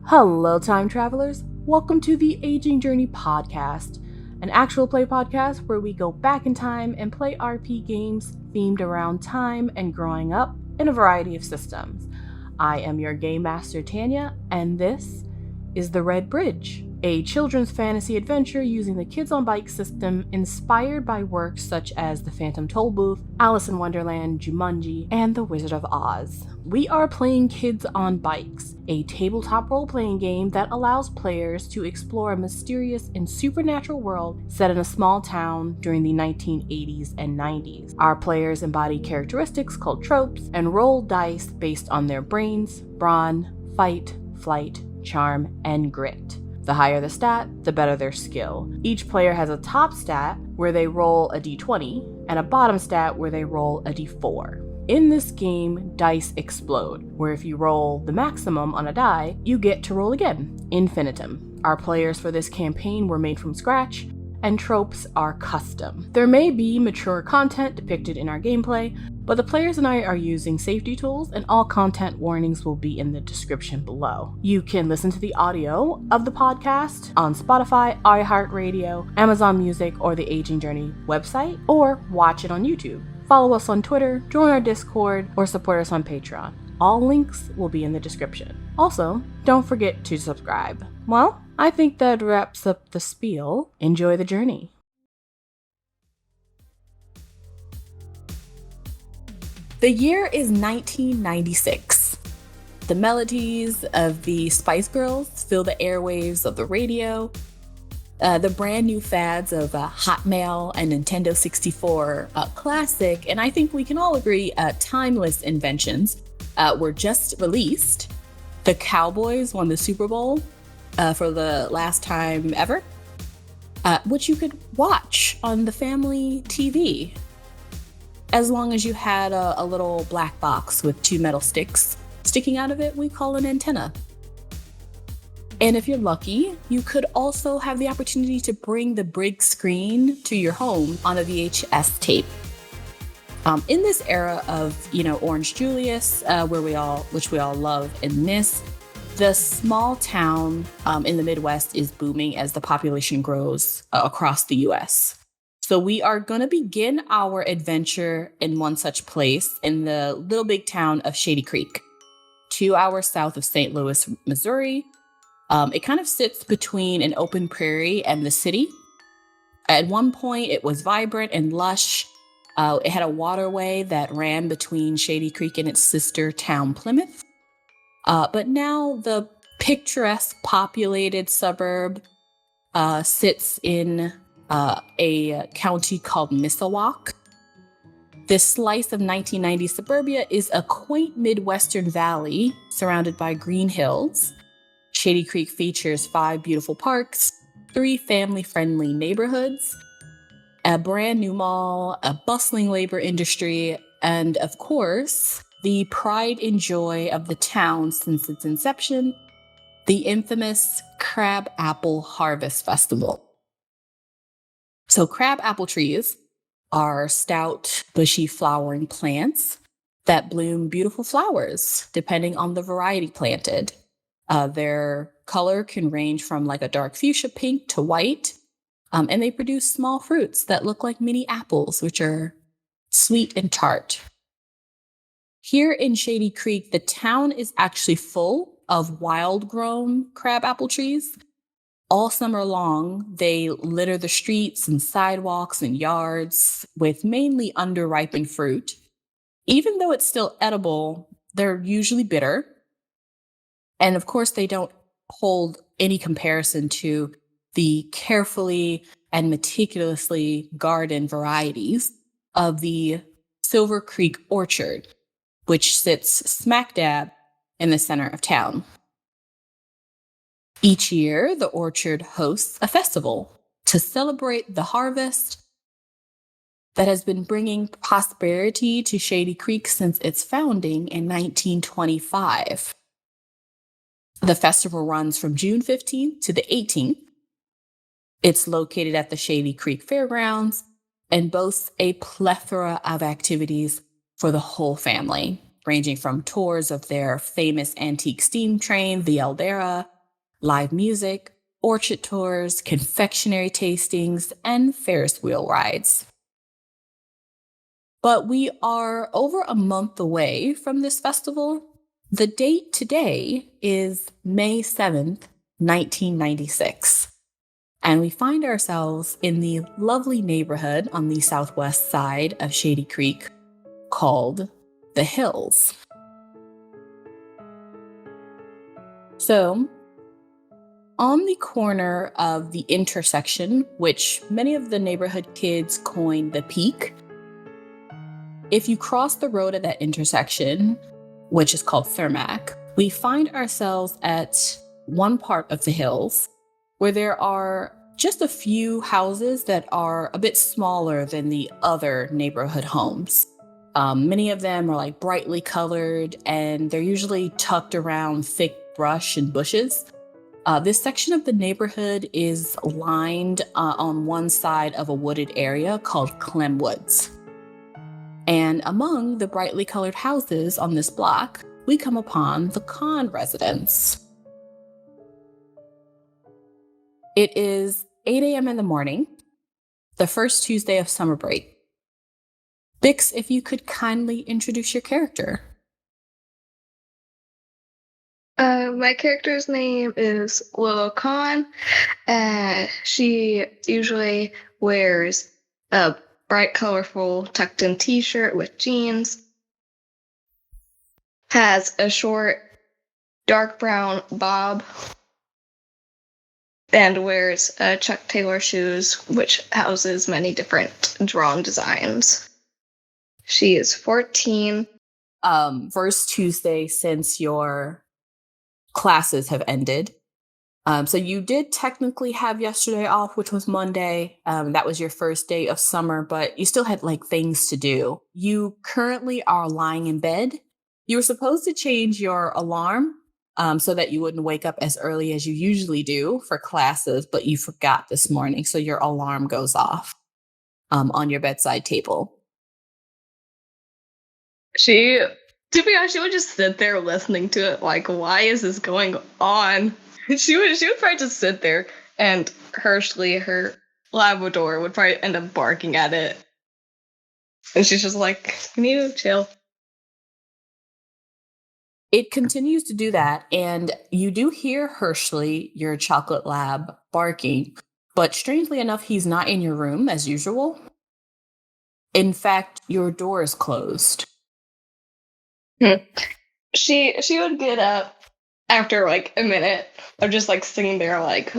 Hello, time travelers. Welcome to the Aging Journey podcast, an actual play podcast where we go back in time and play RP games themed around time and growing up in a variety of systems. I am your game master, Tanya, and this is The Red Bridge, a children's fantasy adventure using the Kids on Bikes system inspired by works such as The Phantom Tollbooth, Alice in Wonderland, Jumanji, and The Wizard of Oz. We are playing Kids on Bikes, a tabletop role-playing game that allows players to explore a mysterious and supernatural world set in a small town during the 1980s and 90s. Our players embody characteristics called tropes and roll dice based on their brains, brawn, fight, flight, charm, and grit. The higher the stat, the better their skill. Each player has a top stat where they roll a d20 and a bottom stat where they roll a d4. In this game, dice explode, where if you roll the maximum on a die, you get to roll again, infinitum. Our players for this campaign were made from scratch, and tropes are custom. There may be mature content depicted in our gameplay, but the players and I are using safety tools, and all content warnings will be in the description below. You can listen to the audio of the podcast on Spotify, iHeartRadio, Amazon Music, or the Aging Journey website, or watch it on YouTube. Follow us on Twitter, join our Discord, or support us on Patreon. All links will be in the description. Also, don't forget to subscribe. Well, I think that wraps up the spiel. Enjoy the journey. The year is 1996. The melodies of the Spice Girls fill the airwaves of the radio. The brand new fads of Hotmail and Nintendo 64 classic, and I think we can all agree timeless inventions were just released. The Cowboys won the Super Bowl for the last time ever, which you could watch on the family TV. As long as you had a little black box with two metal sticks sticking out of it, we call an antenna. And if you're lucky, you could also have the opportunity to bring the big screen to your home on a VHS tape. In this era of, Orange Julius, which we all love and miss, the small town in the Midwest is booming as the population grows across the U.S. So we are going to begin our adventure in one such place in the little big town of Shady Creek, 2 hours south of St. Louis, Missouri. It kind of sits between an open prairie and the city. At one point, it was vibrant and lush. It had a waterway that ran between Shady Creek and its sister town, Plymouth. But now the picturesque populated suburb sits in a county called Missawoc. This slice of 1990s suburbia is a quaint Midwestern valley surrounded by green hills. Shady Creek features 5 beautiful parks, 3 family-friendly neighborhoods, a brand new mall, a bustling labor industry, and of course, the pride and joy of the town since its inception, the infamous Crab Apple Harvest Festival. So crab apple trees are stout, bushy flowering plants that bloom beautiful flowers depending on the variety planted. Their color can range from like a dark fuchsia pink to white, and they produce small fruits that look like mini apples, which are sweet and tart. Here in Shady Creek, the town is actually full of wild-grown crab apple trees. All summer long, they litter the streets and sidewalks and yards with mainly underripened fruit. Even though it's still edible, they're usually bitter. And of course, they don't hold any comparison to the carefully and meticulously gardened varieties of the Silver Creek Orchard, which sits smack dab in the center of town. Each year, the orchard hosts a festival to celebrate the harvest that has been bringing prosperity to Shady Creek since its founding in 1925. The festival runs from June 15th to the 18th. It's located at the Shady Creek Fairgrounds and boasts a plethora of activities for the whole family, ranging from tours of their famous antique steam train, the Eldera, live music, orchard tours, confectionery tastings, and Ferris wheel rides. But we are over a month away from this festival. The date today is May 7th, 1996. And we find ourselves in the lovely neighborhood on the southwest side of Shady Creek called The Hills. So, on the corner of the intersection, which many of the neighborhood kids coined the Peak, if you cross the road at that intersection, which is called Thermac, we find ourselves at one part of the hills where there are just a few houses that are a bit smaller than the other neighborhood homes. Many of them are like brightly colored, and they're usually tucked around thick brush and bushes. This section of the neighborhood is lined on one side of a wooded area called Clem Woods. And among the brightly colored houses on this block, we come upon the Kahn residence. It is 8 a.m. in the morning, the first Tuesday of summer break. Bix, if you could kindly introduce your character. My character's name is Willow Kahn. She usually wears a bright, colorful, tucked-in t-shirt with jeans, has a short, dark brown bob, and wears Chuck Taylor shoes, which houses many different drawn designs. She is 14. First Tuesday since your classes have ended. So you did technically have yesterday off, which was Monday. That was your first day of summer, but you still had like things to do. You currently are lying in bed. You were supposed to change your alarm so that you wouldn't wake up as early as you usually do for classes, but you forgot this morning. So your alarm goes off on your bedside table. To be honest, she would just sit there listening to it like, why is this going on? She would probably just sit there, and Hershey, her Labrador, would probably end up barking at it. And she's just like, you need to chill. It continues to do that, and you do hear Hershey, your chocolate lab, barking, but strangely enough, he's not in your room as usual. In fact, your door is closed. She would get up after like a minute of just like sitting there like,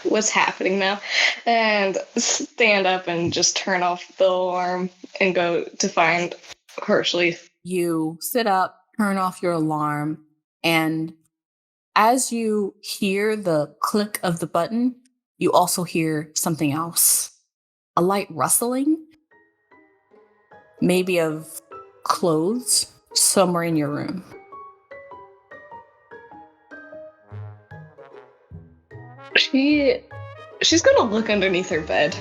what's happening now? And stand up and just turn off the alarm and go to find Hershey. You sit up, turn off your alarm, and as you hear the click of the button, you also hear something else. A light rustling, maybe of clothes somewhere in your room. She's gonna look underneath her bed.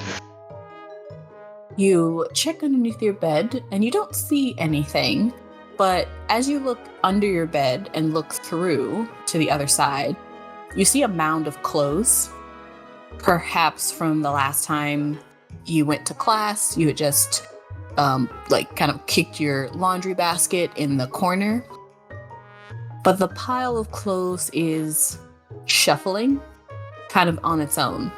You check underneath your bed and you don't see anything, but as you look under your bed and look through to the other side, you see a mound of clothes. Perhaps from the last time you went to class, you had just kind of kicked your laundry basket in the corner. But the pile of clothes is shuffling kind of on its own.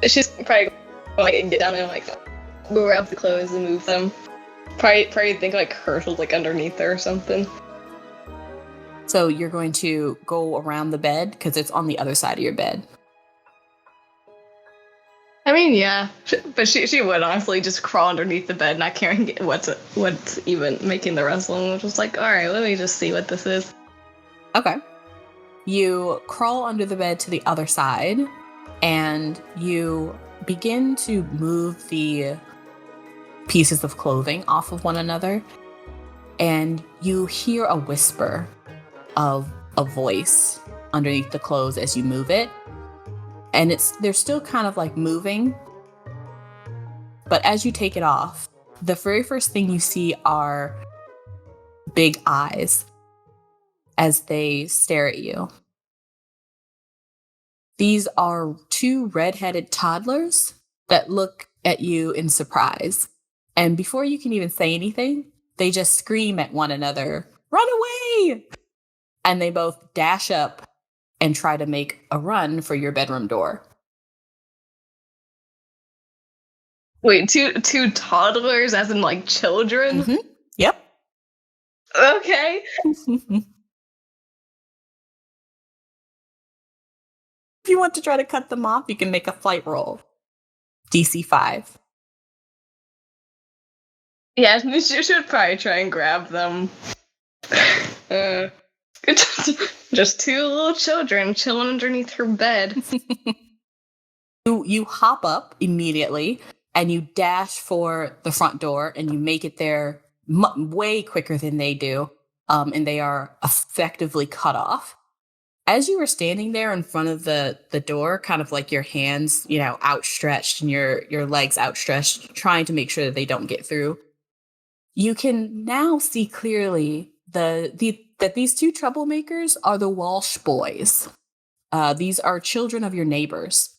She's probably going to get down and like grab the clothes and move them. Probably think like Herschel's like underneath her or something. So you're going to go around the bed because it's on the other side of your bed. I mean, yeah, but she would honestly just crawl underneath the bed, not caring what's even making the rustling. Just like, all right, let me just see what this is. Okay. You crawl under the bed to the other side, and you begin to move the pieces of clothing off of one another, and you hear a whisper of a voice underneath the clothes as you move it. And they're still kind of like moving. But as you take it off, the very first thing you see are big eyes as they stare at you. These are two red-headed toddlers that look at you in surprise. And before you can even say anything, they just scream at one another, "Run away!" And they both dash up and try to make a run for your bedroom door. Wait, two toddlers, as in like children? Mm-hmm. Yep. Okay. If you want to try to cut them off, you can make a flight roll. DC 5. Yeah, you should probably try and grab them. Just two little children chilling underneath her bed. You hop up immediately and you dash for the front door and you make it there way quicker than they do. And they are effectively cut off. As you were standing there in front of the door, kind of like your hands, outstretched and your legs outstretched, trying to make sure that they don't get through, you can now see clearly that these two troublemakers are the Walsh boys. These are children of your neighbors.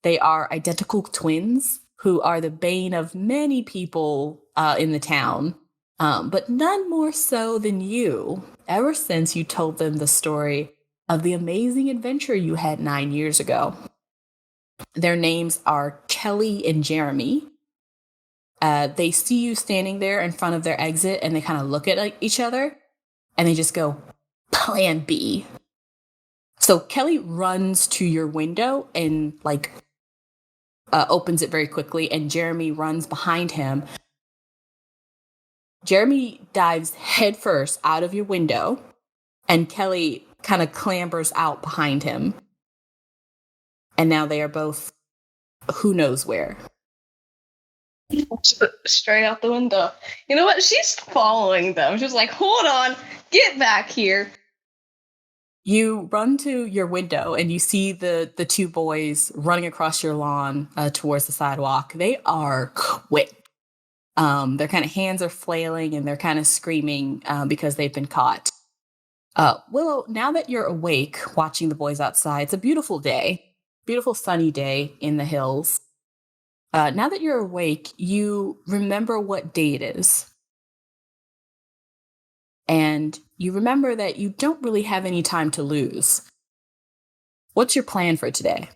They are identical twins who are the bane of many people in the town, but none more so than you, ever since you told them the story of the amazing adventure you had 9 years ago. Their names are Kelly and Jeremy. They see you standing there in front of their exit and they kind of look at each other and they just go, "Plan B." So Kelly runs to your window and opens it very quickly, and Jeremy runs behind him. Jeremy dives headfirst out of your window and Kelly kind of clambers out behind him. And now they are both who knows where. Straight out the window. You know what? She's following them. She's like, "Hold on, get back here." You run to your window and you see the two boys running across your lawn towards the sidewalk. They are quick. Their kind of hands are flailing and they're kind of screaming because they've been caught. Willow, now that you're awake watching the boys outside, it's a beautiful day, beautiful sunny day in the hills. Now that you're awake, you remember what day it is. And you remember that you don't really have any time to lose. What's your plan for today?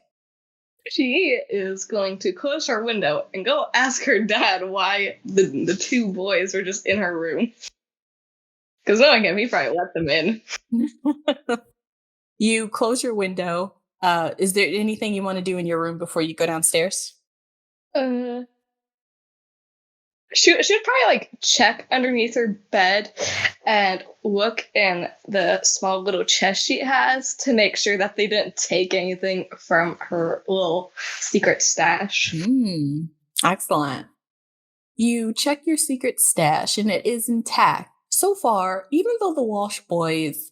She is going to close her window and go ask her dad why the two boys were just in her room. Because knowing him, he probably let them in. You close your window. Is there anything you want to do in your room before you go downstairs? She should probably check underneath her bed and look in the small little chest she has to make sure that they didn't take anything from her little secret stash. Excellent. You check your secret stash and it is intact. So far, even though the Walsh boys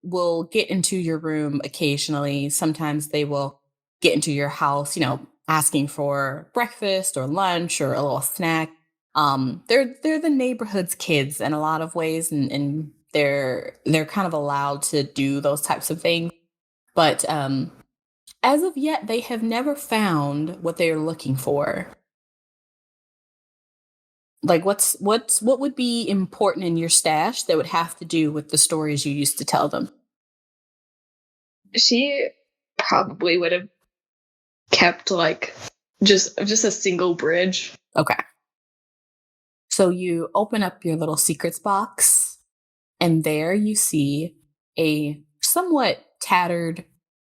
will get into your room occasionally, sometimes they will get into your house, asking for breakfast or lunch or a little snack. They're the neighborhood's kids in a lot of ways, and they're kind of allowed to do those types of things. But as of yet, they have never found what they're looking for. What would be important in your stash that would have to do with the stories you used to tell them? She probably would have kept just a single bridge. Okay. So you open up your little secrets box, and there you see a somewhat tattered,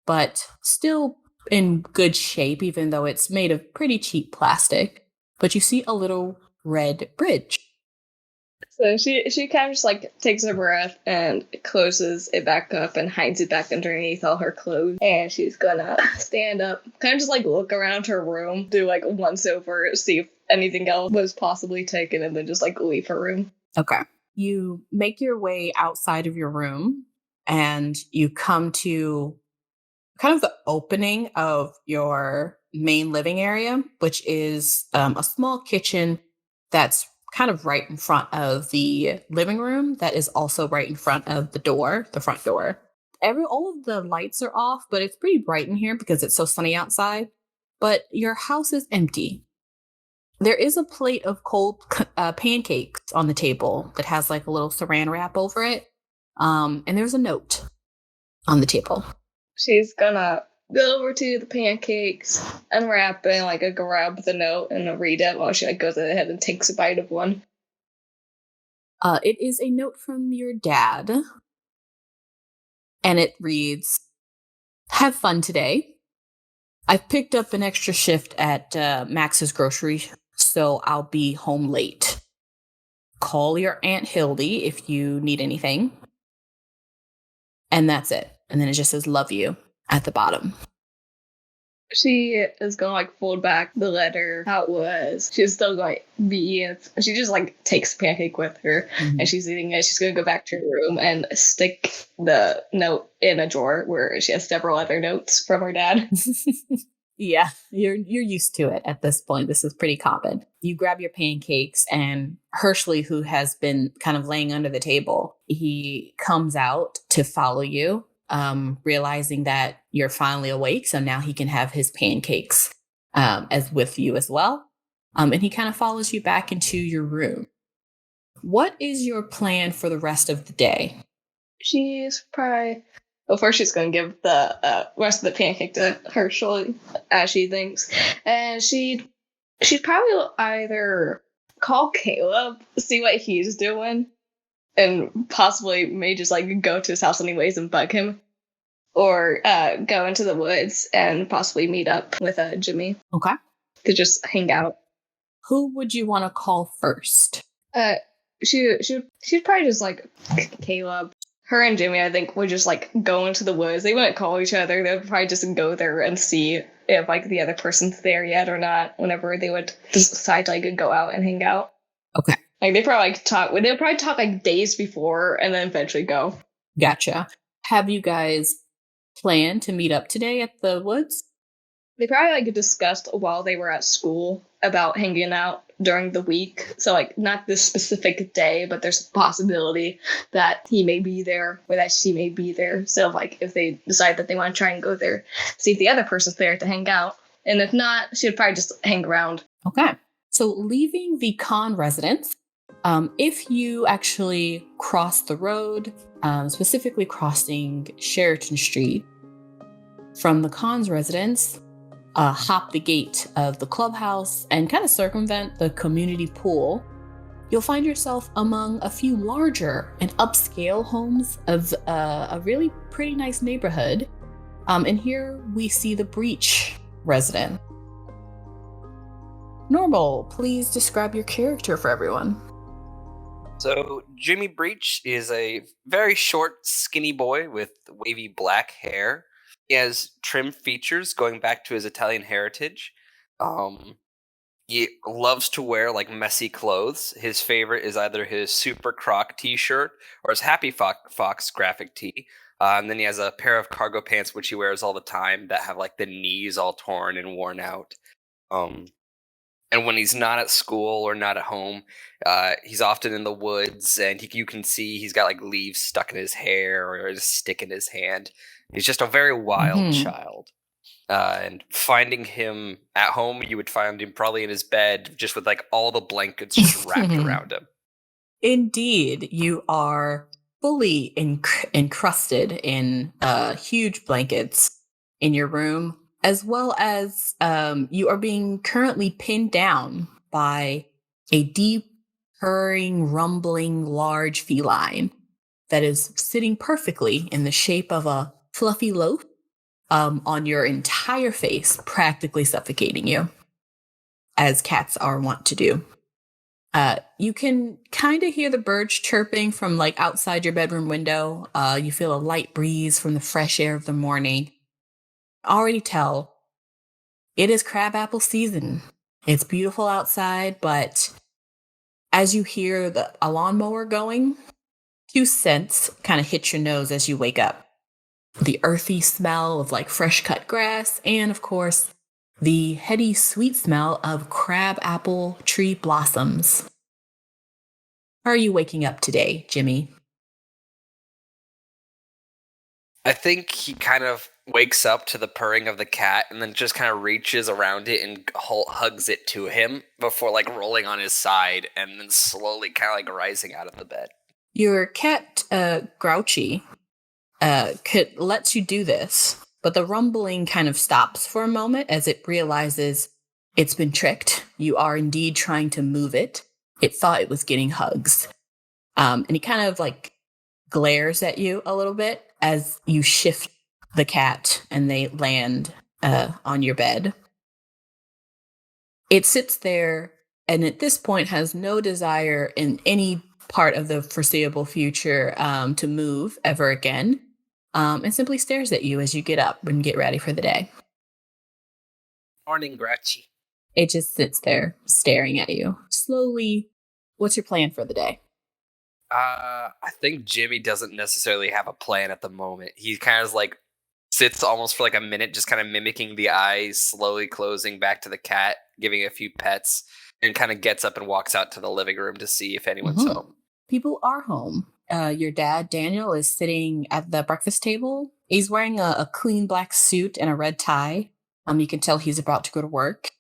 but still in good shape, even though it's made of pretty cheap plastic. But you see a little red bridge. So she kind of just takes a breath and closes it back up and hides it back underneath all her clothes. And she's gonna stand up, kind of just look around her room, do once over, see if anything else was possibly taken, and then just leave her room. Okay. You make your way outside of your room and you come to kind of the opening of your main living area, which is a small kitchen that's kind of right in front of the living room that is also right in front of the front door. All of the lights are off, but it's pretty bright in here because it's so sunny outside. But your house is empty. There is a plate of cold pancakes on the table that has like a little saran wrap over it. And there's a note on the table. She's gonna go over to the pancakes, unwrap it, and like grab the note and read it while she like goes ahead and takes a bite of one. It is a note from your dad. And it reads, "Have fun today. I've picked up an extra shift at Max's grocery, so I'll be home late. Call your Aunt Hildy if you need anything." And that's it. And then it just says, "Love you," at the bottom. She is gonna like fold back the letter how it was. She's still going to be in it. She just like takes the pancake with her and she's eating it. She's gonna go back to her room and stick the note in a drawer where she has several other notes from her dad. Yeah, you're used to it at this point. This is pretty common. You grab your pancakes, and Hershey, who has been kind of laying under the table, he comes out to follow you, realizing that you're finally awake. So now he can have his pancakes as with you as well. And he kind of follows you back into your room. What is your plan for the rest of the day? She's probably... Well, first she's going to give the rest of the pancake to Hershey, as she thinks. And she'd probably either call Caleb, see what he's doing, and possibly may just like go to his house anyways and bug him. Or go into the woods and possibly meet up with Jimmy. Okay. To just hang out. Who would you want to call first? She'd probably just like Caleb. Her and Jimmy, I think, would just like go into the woods. They wouldn't call each other. They would probably just go there and see if like the other person's there yet or not. Whenever they would decide to like go out and hang out. Okay. Like they probably like talk. They'll probably talk like days before and then eventually go. Gotcha. Have you guys planned to meet up today at the woods? They probably like discussed while they were at school about hanging out during the week. So like not this specific day, but there's a possibility that he may be there or that she may be there. So like if they decide that they want to try and go there, see if the other person's there to hang out. And if not, she would probably just hang around. Okay. So leaving the con residence, if you actually cross the road, specifically crossing Sheraton Street from the con's residence, hop the gate of the clubhouse and kind of circumvent the community pool, you'll find yourself among a few larger and upscale homes of a really pretty nice neighborhood. And here we see the Breach resident. Normal, please describe your character for everyone. So Jimmy Breach is a very short, skinny boy with wavy black hair. He has trim features going back to his Italian heritage. He loves to wear like messy clothes. His favorite is either his Super Croc t-shirt or his Happy Fox graphic tee. And then he has a pair of cargo pants which he wears all the time that have like the knees all torn and worn out. And when he's not at school or not at home, he's often in the woods, and you can see he's got like leaves stuck in his hair or a stick in his hand. He's just a very wild child. And finding him at home, you would find him probably in his bed, just with like all the blankets just wrapped around him. Indeed, you are fully encrusted in huge blankets in your room, as well as you are being currently pinned down by a deep, purring, rumbling, large feline that is sitting perfectly in the shape of a fluffy loaf on your entire face, practically suffocating you, as cats are wont to do. You can kind of hear the birds chirping from like outside your bedroom window. You feel a light breeze from the fresh air of the morning. Already tell it is crabapple season. It's beautiful outside, but as you hear a lawnmower going, two scents kind of hit your nose as you wake up. The earthy smell of like fresh cut grass, and of course, the heady sweet smell of crabapple tree blossoms. How are you waking up today, Jimmy? I think he kind of wakes up to the purring of the cat and then just kind of reaches around it and hugs it to him before like rolling on his side and then slowly kind of like rising out of the bed. Your cat, Grouchy, lets you do this, but the rumbling kind of stops for a moment as it realizes it's been tricked. You are indeed trying to move it. It thought it was getting hugs. And he kind of like glares at you a little bit as you shift the cat and they land on your bed. It sits there and at this point has no desire in any part of the foreseeable future to move ever again, and simply stares at you as you get up and get ready for the day. Morning, Grouchy. It just sits there staring at you. Slowly, what's your plan for the day? I think Jimmy doesn't necessarily have a plan at the moment. He kind of like sits almost for like a minute, just kind of mimicking the eyes, slowly closing back to the cat, giving it a few pets, and kind of gets up and walks out to the living room to see if anyone's home. People are home. Your dad, Daniel, is sitting at the breakfast table. He's wearing a clean black suit and a red tie. You can tell he's about to go to work.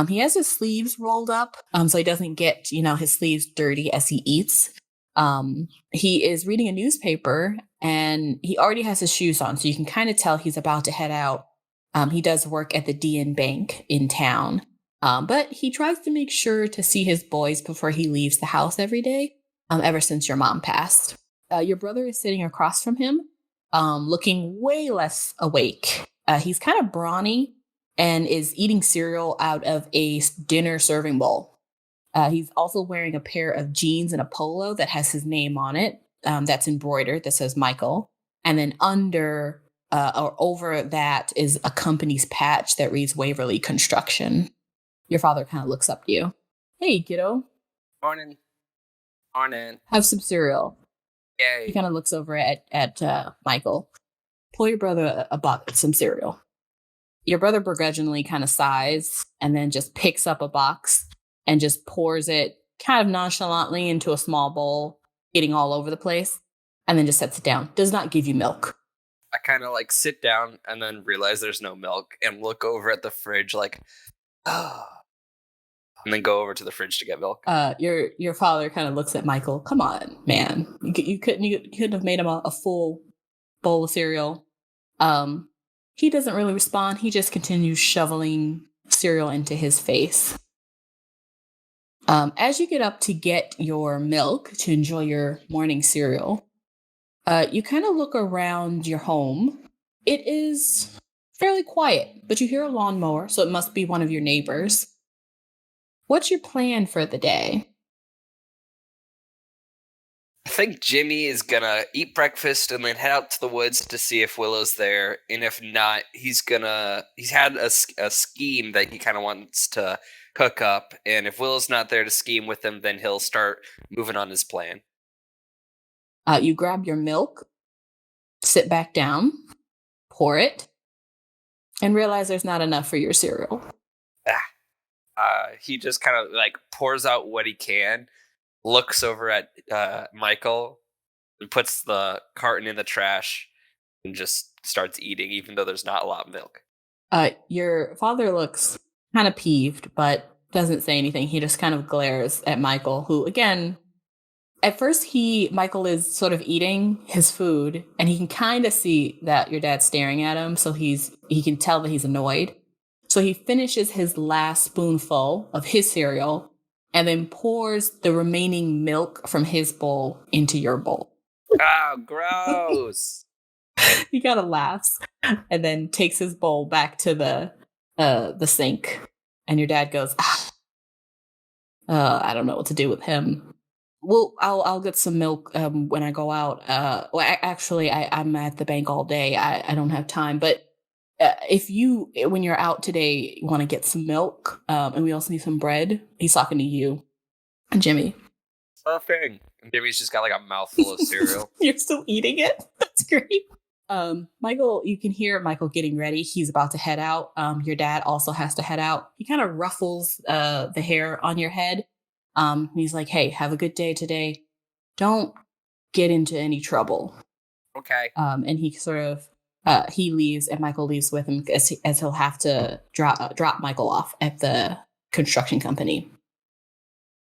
He has his sleeves rolled up, so he doesn't get, his sleeves dirty as he eats. He is reading a newspaper and he already has his shoes on, so you can kind of tell he's about to head out. He does work at the DN Bank in town, but he tries to make sure to see his boys before he leaves the house every day, ever since your mom passed. Your brother is sitting across from him, looking way less awake. He's kind of brawny and is eating cereal out of a dinner serving bowl. He's also wearing a pair of jeans and a polo that has his name on it, that's embroidered, that says Michael. And then under or over that is a company's patch that reads Waverly Construction. Your father kind of looks up to you. Hey, kiddo. Morning. Have some cereal. Yay. He kind of looks over at Michael. Pull your brother some cereal. Your brother begrudgingly kind of sighs and then just picks up a box and just pours it kind of nonchalantly into a small bowl, getting all over the place, and then just sets it down. Does not give you milk. I kind of like sit down and then realize there's no milk and look over at the fridge like, oh. And then go over to the fridge to get milk. Your father kind of looks at Michael. Come on, man. You couldn't have made him a full bowl of cereal. He doesn't really respond. He just continues shoveling cereal into his face. As you get up to get your milk to enjoy your morning cereal, you kind of look around your home. It is fairly quiet, but you hear a lawnmower, so it must be one of your neighbors. What's your plan for the day? I think Jimmy is gonna eat breakfast and then head out to the woods to see if Willow's there. And if not, he's had a scheme that he kind of wants to cook up. And if Willow's not there to scheme with him, then he'll start moving on his plan. You grab your milk, sit back down, pour it, and realize there's not enough for your cereal. He just kind of like pours out what he can, looks over at Michael, and puts the carton in the trash, and just starts eating, even though there's not a lot of milk. Your father looks kind of peeved, but doesn't say anything. He just kind of glares at Michael, who, again, at first Michael is sort of eating his food, and he can kind of see that your dad's staring at him, so he can tell that he's annoyed. So he finishes his last spoonful of his cereal and then pours the remaining milk from his bowl into your bowl. Oh, gross. He kind of laughs and then takes his bowl back to the sink. And your dad goes, I don't know what to do with him. Well, I'll get some milk when I go out. I'm at the bank all day. I don't have time, but when you're out today, you want to get some milk, and we also need some bread. He's talking to you and Jimmy. Perfect. And Jimmy's just got like a mouthful of cereal. You're still eating it? That's great. Michael, you can hear Michael getting ready. He's about to head out. Your dad also has to head out. He kind of ruffles the hair on your head. He's like, hey, have a good day today. don't get into any trouble. Okay. And he sort of he leaves, and Michael leaves with him as he'll have to drop Michael off at the construction company.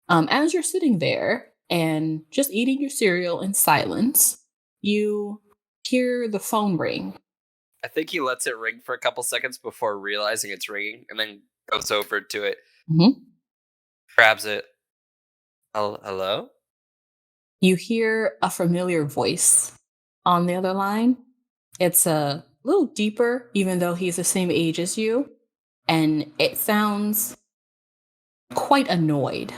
As you're sitting there and just eating your cereal in silence, you hear the phone ring. I think he lets it ring for a couple seconds before realizing it's ringing, and then goes over to it, grabs it. Hello? You hear a familiar voice on the other line. It's a little deeper, even though he's the same age as you, and it sounds quite annoyed.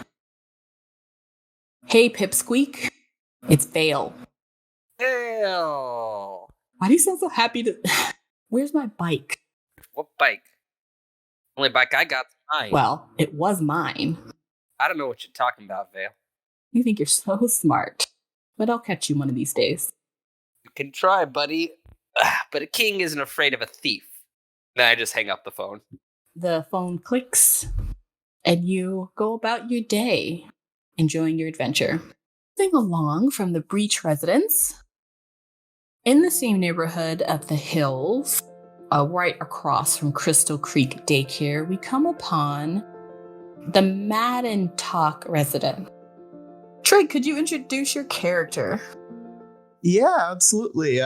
Hey, Pipsqueak, it's Vale. Hell. Why do you sound so happy to... Where's my bike? What bike? Only bike I got's mine. Well, it was mine. I don't know what you're talking about, Vale. You think you're so smart, but I'll catch you one of these days. You can try, buddy. But a king isn't afraid of a thief. Then I just hang up the phone. The phone clicks, and you go about your day, enjoying your adventure. Moving along from the Breach residence, in the same neighborhood of the Hills, right across from Crystal Creek Daycare, we come upon the Madden Talk resident. Trig, could you introduce your character? Yeah, absolutely.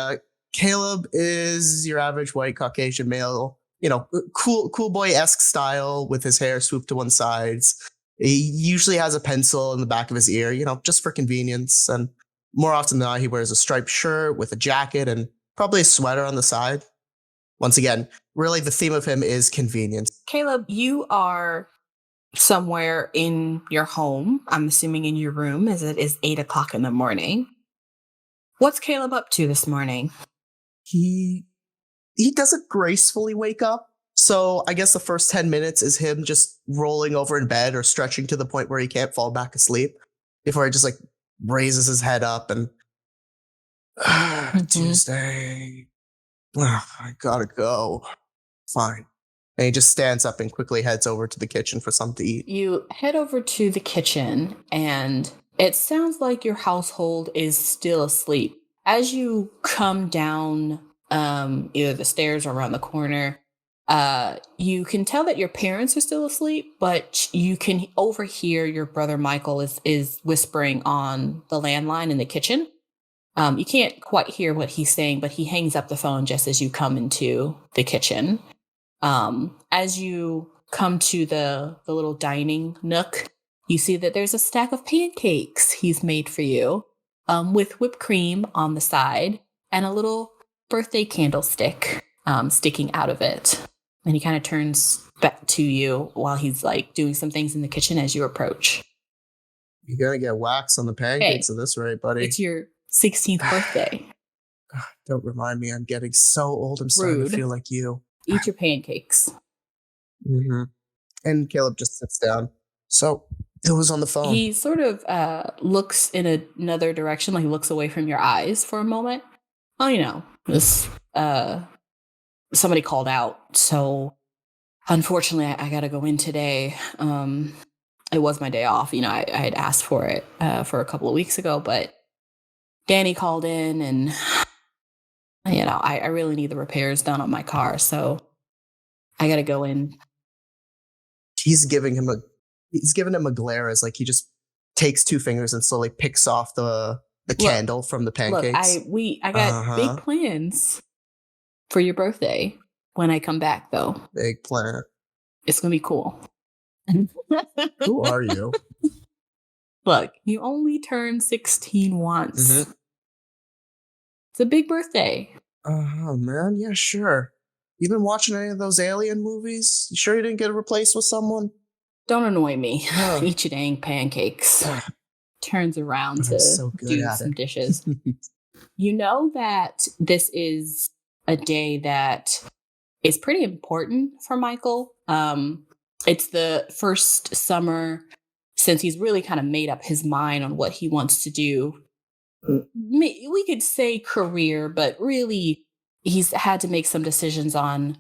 Caleb is your average white Caucasian male, cool boy-esque style with his hair swooped to one side. He usually has a pencil in the back of his ear, just for convenience. And more often than not, he wears a striped shirt with a jacket and probably a sweater on the side. Once again, really the theme of him is convenience. Caleb, you are somewhere in your home, I'm assuming in your room, as it is 8 o'clock in the morning. What's Caleb up to this morning? He doesn't gracefully wake up. So I guess the first 10 minutes is him just rolling over in bed or stretching to the point where he can't fall back asleep before he just raises his head up and Tuesday. I gotta go. Fine. And he just stands up and quickly heads over to the kitchen for something to eat. You head over to the kitchen, and it sounds like your household is still asleep. As you come down either the stairs or around the corner, you can tell that your parents are still asleep, but you can overhear your brother Michael is whispering on the landline in the kitchen. You can't quite hear what he's saying, but he hangs up the phone just as you come into the kitchen. As you come to the little dining nook, you see that there's a stack of pancakes he's made for you, with whipped cream on the side and a little birthday candlestick sticking out of it. And he kind of turns back to you while he's doing some things in the kitchen as you approach. You're gonna get wax on the pancakes at this rate, buddy. It's your 16th birthday. Don't remind me. I'm getting so old. I'm starting to feel like you. Eat your pancakes. Mm-hmm. And Caleb just sits down. So it was on the phone. He sort of looks in another direction, he looks away from your eyes for a moment. Oh, this somebody called out, so unfortunately I got to go in today. It was my day off. I had asked for it for a couple of weeks ago, but Danny called in, and I really need the repairs done on my car, so I got to go in. He's giving him a glare as he just takes two fingers and slowly picks off the candle from the pancakes. Look, I got big plans for your birthday when I come back, though. Big plan. It's gonna be cool. Who are you? Look, you only turn 16 once. Mm-hmm. It's a big birthday. Oh, man. Yeah, sure. You been watching any of those Alien movies? You sure you didn't get replaced with someone? Don't annoy me. Eat your dang pancakes. Turns around to do some dishes. You know that this is a day that is pretty important for Michael. It's the first summer since he's really kind of made up his mind on what he wants to do. We could say career, but really he's had to make some decisions on,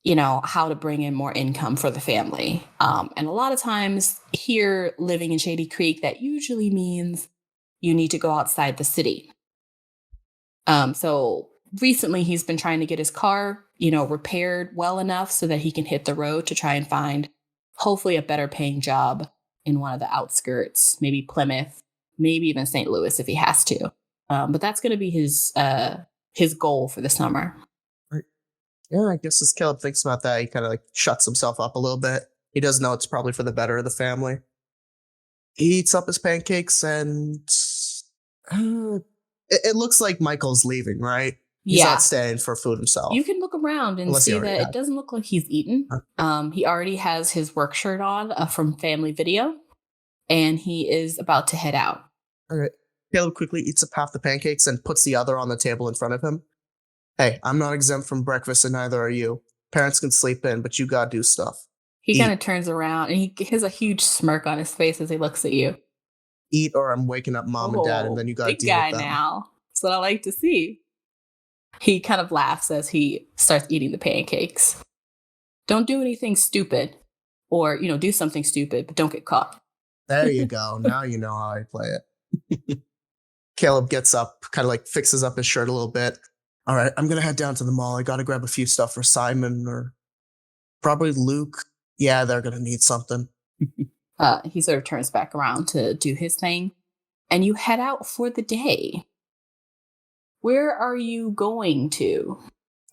how to bring in more income for the family. And a lot of times here living in Shady Creek, that usually means, you need to go outside the city. So recently he's been trying to get his car, repaired well enough so that he can hit the road to try and find hopefully a better paying job in one of the outskirts, maybe Plymouth, maybe even St. Louis if he has to. But that's going to be his goal for the summer. Right. Yeah, I guess as Caleb thinks about that, he kind of like shuts himself up a little bit. He does know it's probably for the better of the family. He eats up his pancakes and it looks like Michael's leaving, right? He's not staying for food himself. You can look around and see that it doesn't look like he's eaten. He already has his work shirt on from Family Video, and he is about to head out. All right. Caleb quickly eats up half the pancakes and puts the other on the table in front of him. Hey, I'm not exempt from breakfast and neither are you. Parents can sleep in, but you gotta do stuff. He kind of turns around and he has a huge smirk on his face as he looks at you. Eat or I'm waking up mom and dad and then you gotta deal with them. Big guy now. That's what I like to see. He kind of laughs as he starts eating the pancakes. Don't do anything stupid or, do something stupid, but don't get caught. There you go. Now you know how I play it. Caleb gets up, kind of like fixes up his shirt a little bit. All right, I'm going to head down to the mall. I got to grab a few stuff for Simon or probably Luke. Yeah, they're going to need something. He sort of turns back around to do his thing. And you head out for the day. Where are you going to?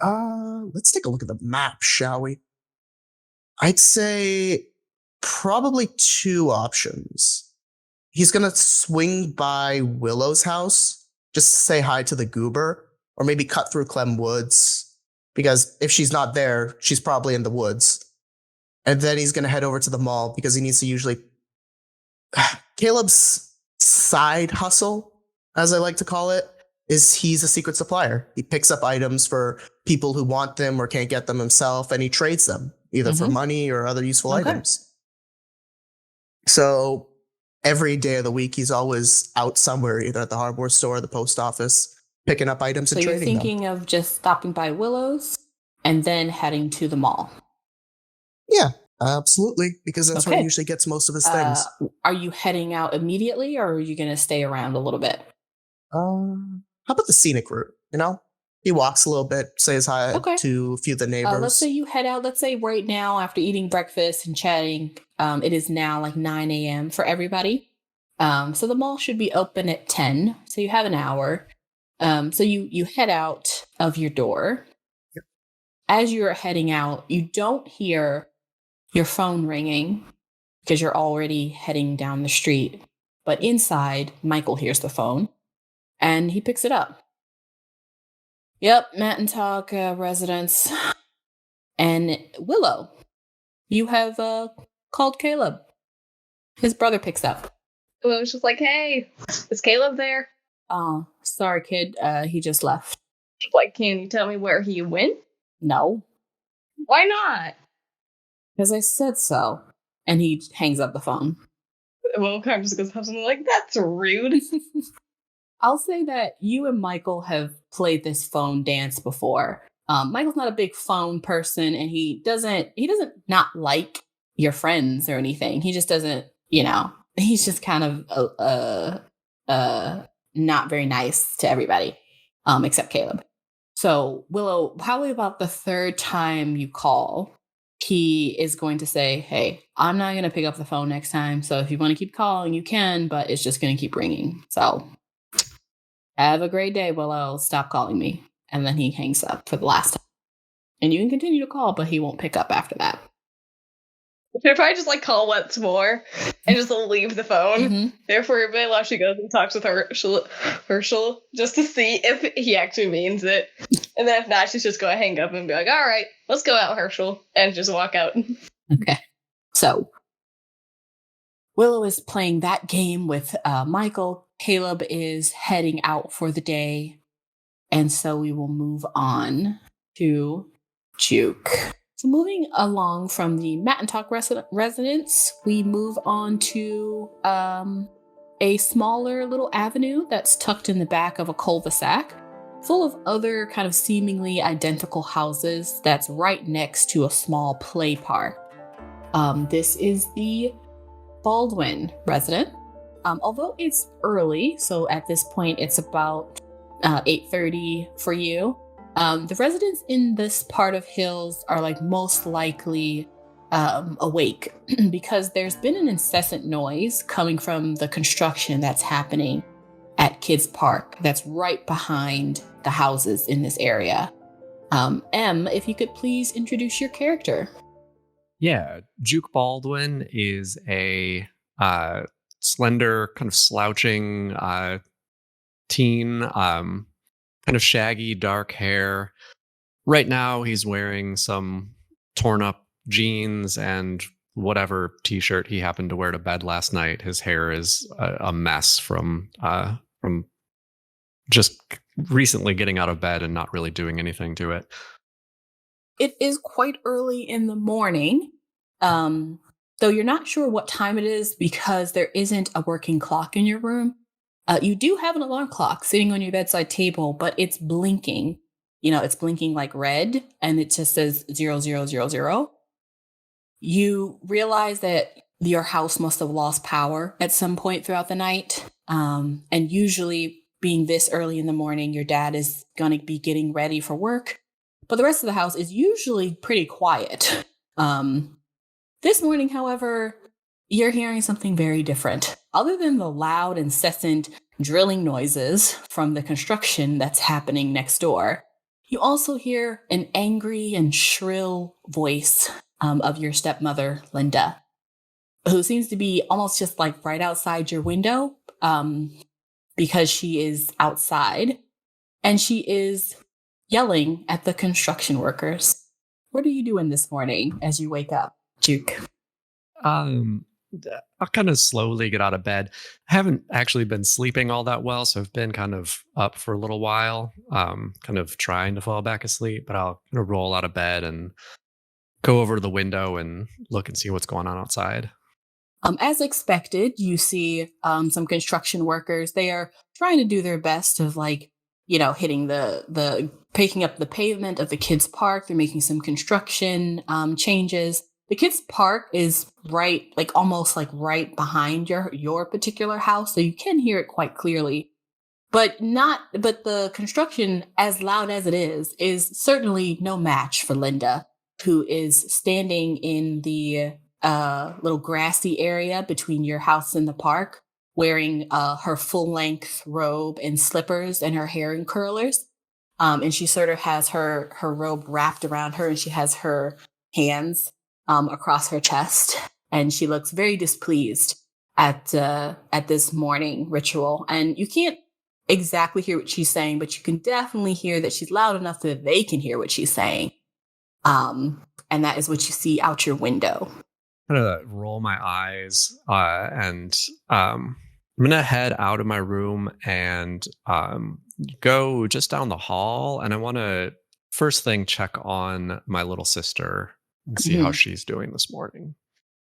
Let's take a look at the map, shall we? I'd say probably two options. He's going to swing by Willow's house, just to say hi to the goober, or maybe cut through Clem Woods, because if she's not there, she's probably in the woods. And then he's going to head over to the mall because he needs to usually... Caleb's side hustle, as I like to call it, is he's a secret supplier. He picks up items for people who want them or can't get them himself, and he trades them, either for money or other useful items. So every day of the week, he's always out somewhere, either at the hardware store or the post office, picking up items and trading them. So you're thinking of just stopping by Willow's and then heading to the mall? Yeah, absolutely, because that's where he usually gets most of his things. Are you heading out immediately, or are you going to stay around a little bit? How about the scenic route, He walks a little bit, says hi to a few of the neighbors. Let's say you head out, let's say right now after eating breakfast and chatting, it is now like 9 a.m. for everybody. So the mall should be open at 10, so you have an hour. So you head out of your door. Yep. As you're heading out, you don't hear your phone ringing because you're already heading down the street. But inside, Michael hears the phone. And he picks it up. Yep, Mattentalk residence. And Willow, you have called Caleb. His brother picks up. Willow's just like, hey, is Caleb there? Oh, sorry, kid. He just left. Like, can you tell me where he went? No. Why not? Because I said so. And he hangs up the phone. Willow kind of just goes up something like, that's rude. I'll say that you and Michael have played this phone dance before. Michael's not a big phone person, and he doesn't not like your friends or anything. He just doesn't, he's just kind of not very nice to everybody, except Caleb. So Willow, probably about the third time you call, he is going to say, hey, I'm not going to pick up the phone next time. So if you want to keep calling, you can, but it's just going to keep ringing. So have a great day, Willow. Stop calling me. And then he hangs up for the last time. And you can continue to call, but he won't pick up after that. She'll probably just call once more and just leave the phone. Mm-hmm. Therefore, while she goes and talks with Herschel just to see if he actually means it. And then if not, she's just going to hang up and be like, all right, let's go out, Herschel. And just walk out. Okay. So Willow is playing that game with Michael. Caleb is heading out for the day. And so we will move on to Juke. So moving along from the Mattentalk residence, we move on to a smaller little avenue that's tucked in the back of a cul-de-sac, full of other kind of seemingly identical houses that's right next to a small play park. This is the Baldwin residence. Although it's early, so at this point it's about 8:30 for you. The residents in this part of Hills are like most likely awake because there's been an incessant noise coming from the construction that's happening at Kids Park that's right behind the houses in this area. Em, if you could please introduce your character. Yeah, Juke Baldwin is a slender, kind of slouching teen, kind of shaggy, dark hair. Right now, he's wearing some torn up jeans and whatever t-shirt he happened to wear to bed last night. His hair is a mess from just recently getting out of bed and not really doing anything to it. It is quite early in the morning, though you're not sure what time it is because there isn't a working clock in your room. You do have an alarm clock sitting on your bedside table, but it's blinking. It's blinking like red, and it just says 0000. You realize that your house must have lost power at some point throughout the night. And usually, being this early in the morning, your dad is going to be getting ready for work. But the rest of the house is usually pretty quiet. This morning, however, you're hearing something very different. Other than the loud, incessant drilling noises from the construction that's happening next door, you also hear an angry and shrill voice of your stepmother, Linda, who seems to be almost just like right outside your window because she is outside. And she is yelling at the construction workers. What are you doing this morning as you wake up, Juke? I'll kind of slowly get out of bed. I haven't actually been sleeping all that well, so I've been kind of up for a little while, kind of trying to fall back asleep, but I'll kind of roll out of bed and go over to the window and look and see what's going on outside. As expected, you see some construction workers. They are trying to do their best of hitting picking up the pavement of the kids' park. They're making some construction changes. The kids' park is almost right behind your particular house, so you can hear it quite clearly. But the construction, as loud as it is certainly no match for Linda, who is standing in the little grassy area between your house and the park, wearing her full-length robe and slippers and her hair in curlers. And she sort of has her robe wrapped around her, and she has her hands across her chest. And she looks very displeased at this morning ritual. And you can't exactly hear what she's saying, but you can definitely hear that she's loud enough that they can hear what she's saying. And that is what you see out your window. I'm gonna roll my eyes and I'm gonna head out of my room and go just down the hall, and I want to first thing check on my little sister and see how she's doing this morning.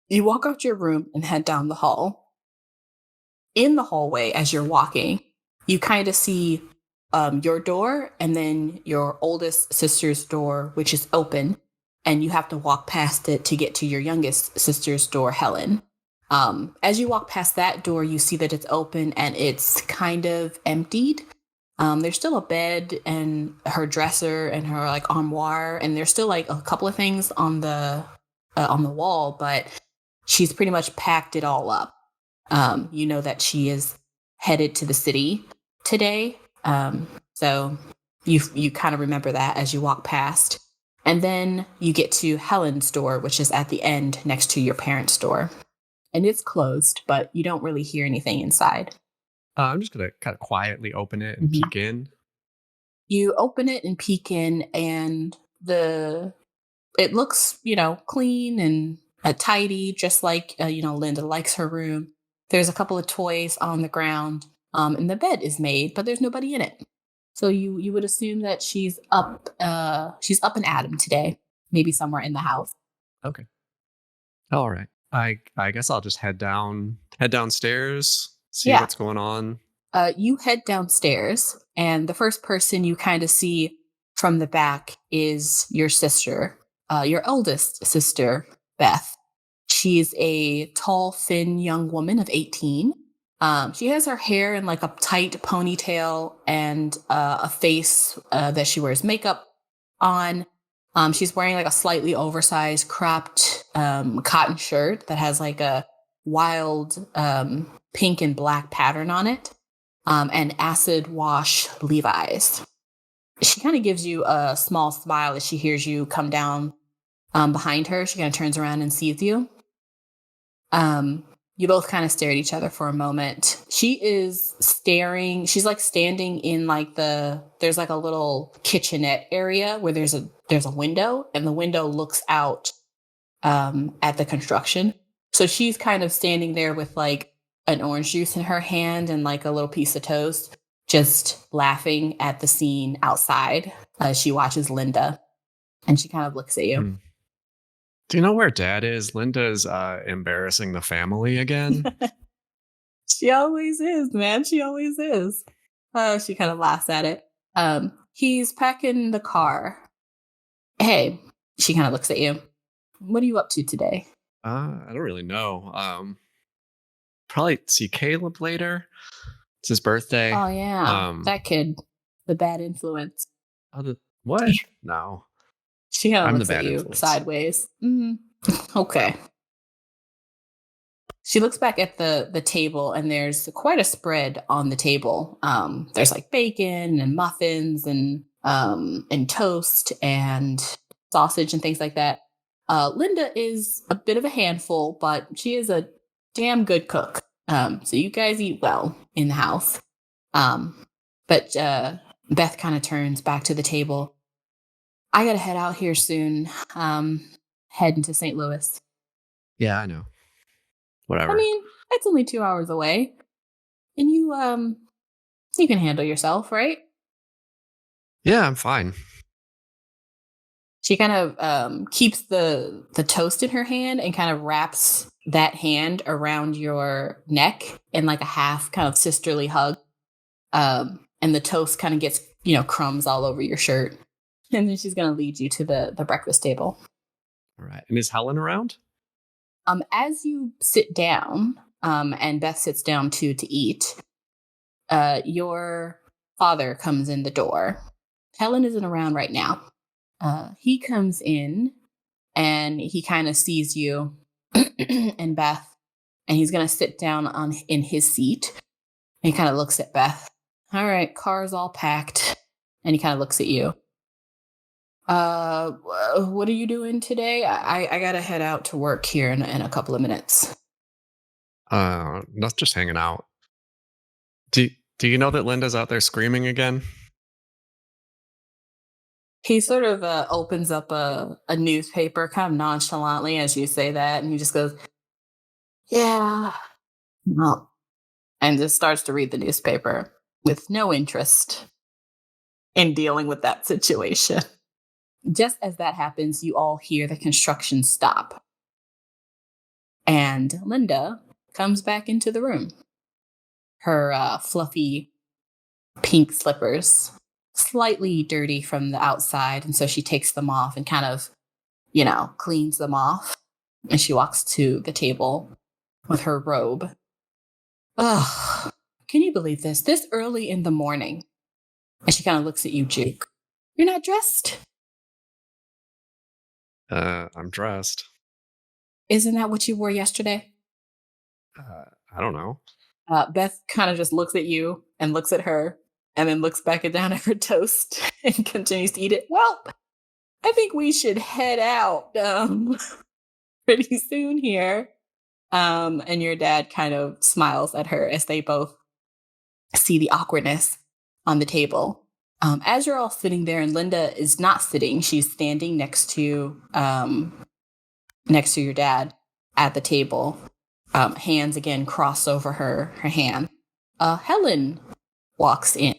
You walk out your room and head down the hall. In the hallway, as you're walking, you kind of see your door and then your oldest sister's door, which is open. And you have to walk past it to get to your youngest sister's door, Helen. As you walk past that door, you see that it's open and it's kind of emptied. There's still a bed and her dresser and her armoire, and there's still a couple of things on the wall, but she's pretty much packed it all up. You know that she is headed to the city today, so you kind of remember that as you walk past. And then you get to Helen's door, which is at the end next to your parents' door. And it's closed, but you don't really hear anything inside. I'm just going to kind of quietly open it and peek in. You open it and peek in, and it looks, clean and tidy, just like, Linda likes her room. There's a couple of toys on the ground, and the bed is made, but there's nobody in it. So you would assume that she's up and at 'em today, maybe somewhere in the house. Okay. All right. I guess I'll just head downstairs, see what's going on. You head downstairs, and the first person you kind of see from the back is your sister, your oldest sister, Beth. She's a tall, thin young woman of 18. She has her hair in like a tight ponytail and a face that she wears makeup on. She's wearing like a slightly oversized cropped cotton shirt that has like a wild pink and black pattern on it, and acid wash Levi's. She kind of gives you a small smile as she hears you come down behind her. She kind of turns around and sees you. You both kind of stare at each other for a moment. She is staring. She's like standing in like there's like a little kitchenette area where there's a window, and the window looks out at the construction. So she's kind of standing there with like an orange juice in her hand and like a little piece of toast, just laughing at the scene outside as she watches Linda, and she kind of looks at you. Do you know where Dad is? Linda's embarrassing the family again. She always is, man. She always is. She kind of laughs at it. He's packing the car. Hey, she kind of looks at you. What are you up to today? I don't really know. Probably see Caleb later. It's his birthday. Oh yeah, that kid, the bad influence. What? No. She kind I'm of the looks at bad you influence. sideways. Okay. She looks back at the table, and there's quite a spread on the table. There's like bacon and muffins and toast and sausage and things like that. Linda is a bit of a handful, but she is a damn good cook. So you guys eat well in the house. But Beth kind of turns back to the table. I gotta head out here soon. Heading to St. Louis. Yeah, I know. Whatever. I mean, it's only 2 hours away. And you can handle yourself, right? Yeah, I'm fine. She kind of keeps the toast in her hand and kind of wraps that hand around your neck in like a half kind of sisterly hug. And the toast kind of gets, crumbs all over your shirt. And then she's going to lead you to the breakfast table. All right. And is Helen around? As you sit down, and Beth sits down too to eat, your father comes in the door. Helen isn't around right now. He comes in and he kind of sees you and Beth, and he's going to sit down in his seat. And he kind of looks at Beth. All right, car's all packed. And he kind of looks at you. What are you doing today? I gotta head out to work here in a couple of minutes. Not just hanging out. Do you know that Linda's out there screaming again? He sort of opens up a newspaper kind of nonchalantly as you say that, and he just goes, yeah, no, and just starts to read the newspaper with no interest in dealing with that situation. Just as that happens, you all hear the construction stop. And Linda comes back into the room. Her fluffy pink slippers, slightly dirty from the outside. And so she takes them off and kind of, cleans them off. And she walks to the table with her robe. Ugh, can you believe this? This early in the morning. And she kind of looks at you, Juke. You're not dressed? I'm dressed. Isn't that what you wore yesterday? I don't know. Beth kind of just looks at you and looks at her and then looks back down at her toast and continues to eat it. Well, I think we should head out pretty soon here. And your dad kind of smiles at her as they both see the awkwardness on the table. As you're all sitting there, and Linda is not sitting, she's standing next to your dad at the table. Hands again crossed over her hand. Helen walks in,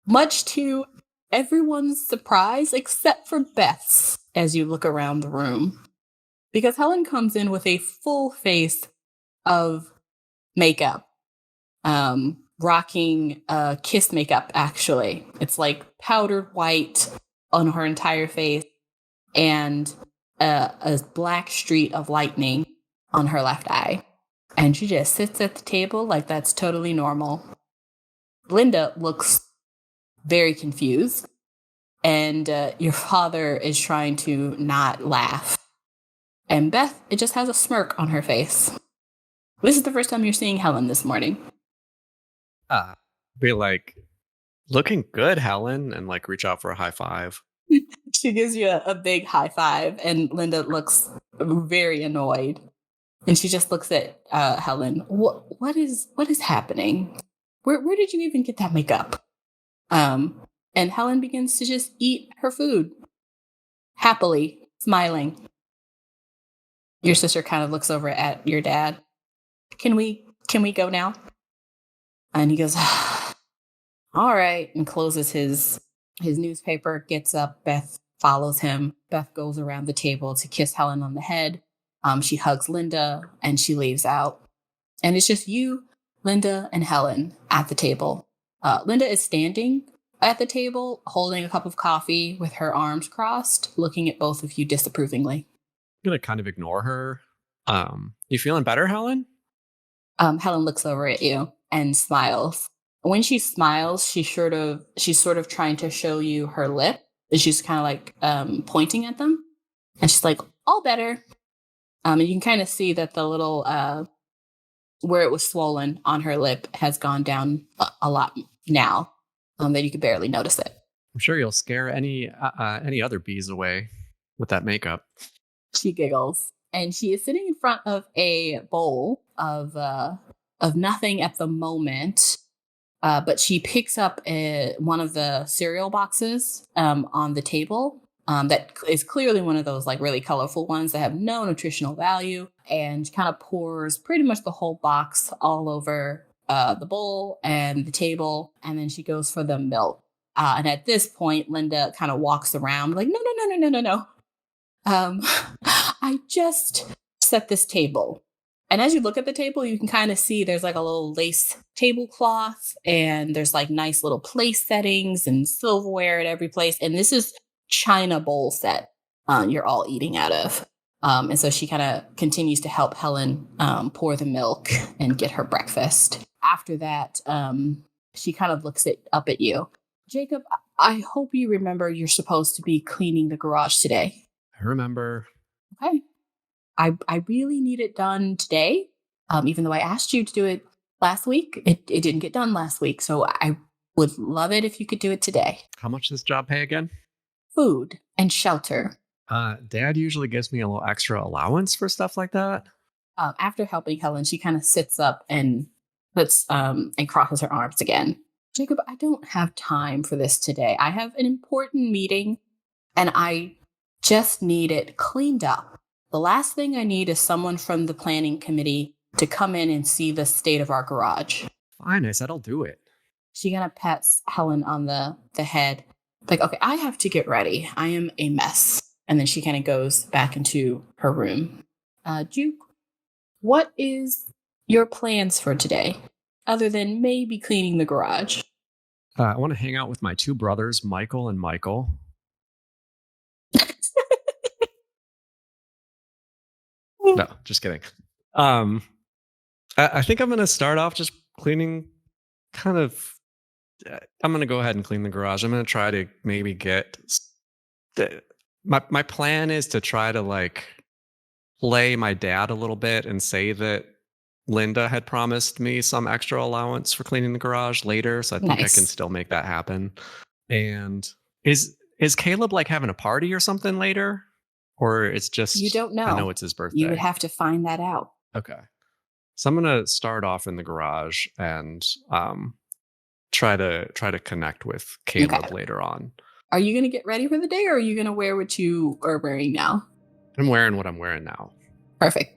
much to everyone's surprise except for Beth's as you look around the room. Because Helen comes in with a full face of makeup. Rocking kiss makeup, actually. It's like powdered white on her entire face and a black streak of lightning on her left eye. And she just sits at the table like that's totally normal. Linda looks very confused, and your father is trying to not laugh. And Beth, it just has a smirk on her face. This is the first time you're seeing Helen this morning. Be like, looking good, Helen, and like reach out for a high five. She gives you a big high five, and Linda looks very annoyed. And she just looks at Helen. What is happening? Where did you even get that makeup? And Helen begins to just eat her food happily, smiling. Your sister kind of looks over at your dad. Can we go now? And he goes, all right, and closes his newspaper, gets up. Beth follows him. Beth goes around the table to kiss Helen on the head. She hugs Linda and she leaves out. And it's just you, Linda, and Helen at the table. Linda is standing at the table, holding a cup of coffee with her arms crossed, looking at both of you disapprovingly. I'm going to kind of ignore her. You feeling better, Helen? Helen looks over at you and smiles. When she smiles, she's sort of trying to show you her lip. She's kind of like pointing at them. And she's like, all better. And you can kind of see that the little, where it was swollen on her lip has gone down a lot now, that you could barely notice it. I'm sure you'll scare any other bees away with that makeup. She giggles. And she is sitting in front of a bowl of nothing at the moment. But she picks up one of the cereal boxes on the table that is clearly one of those like really colorful ones that have no nutritional value, and kind of pours pretty much the whole box all over the bowl and the table. And then she goes for the milk. And at this point, Linda kind of walks around like, no. I just set this table. And as you look at the table, you can kind of see there's like a little lace tablecloth, and there's like nice little place settings and silverware at every place. And this is china bowl set you're all eating out of. And so she kind of continues to help Helen pour the milk and get her breakfast. After that, she kind of looks up at you. Jacob, I hope you remember you're supposed to be cleaning the garage today. I remember. Okay. I really need it done today. Even though I asked you to do it last week, it didn't get done last week. So I would love it if you could do it today. How much does this job pay again? Food and shelter. Dad usually gives me a little extra allowance for stuff like that. After helping Helen, she kind of sits up and puts and crosses her arms again. Jacob, I don't have time for this today. I have an important meeting and I just need it cleaned up. The last thing I need is someone from the planning committee to come in and see the state of our garage. Fine, I said I'll do it. She kind of pats Helen on the head. Like, okay, I have to get ready. I am a mess. And then she kind of goes back into her room. Juke, what is your plans for today? Other than maybe cleaning the garage? I want to hang out with my two brothers, Michael and Michael. No, just kidding. I think I'm going to start off just cleaning I'm going to go ahead and clean the garage. I'm going to try to maybe get... My plan is to try to like play my dad a little bit and say that Linda had promised me some extra allowance for cleaning the garage later. So I think I can still make that happen. And is Caleb like having a party or something later? Or it's just... You don't know. I know it's his birthday. You would have to find that out. Okay. So I'm going to start off in the garage and try to connect with Caleb later on. Are you going to get ready for the day, or are you going to wear what you are wearing now? I'm wearing what I'm wearing now. Perfect.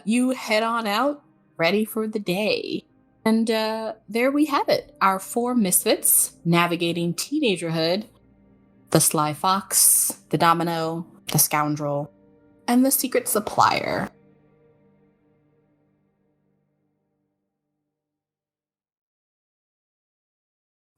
You head on out, ready for the day. And there we have it. Our 4 misfits navigating teenagerhood. The sly fox, the domino, the scoundrel, and the secret supplier.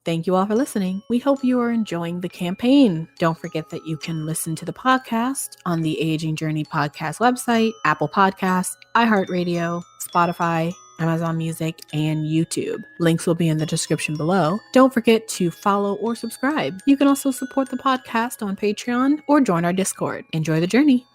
Thank you all for listening. We hope you are enjoying the campaign. Don't forget that you can listen to the podcast on the Aging Journey podcast website, Apple Podcasts, iHeartRadio, Spotify, Amazon Music, and YouTube. Links will be in the description below. Don't forget to follow or subscribe. You can also support the podcast on Patreon or join our Discord. Enjoy the journey.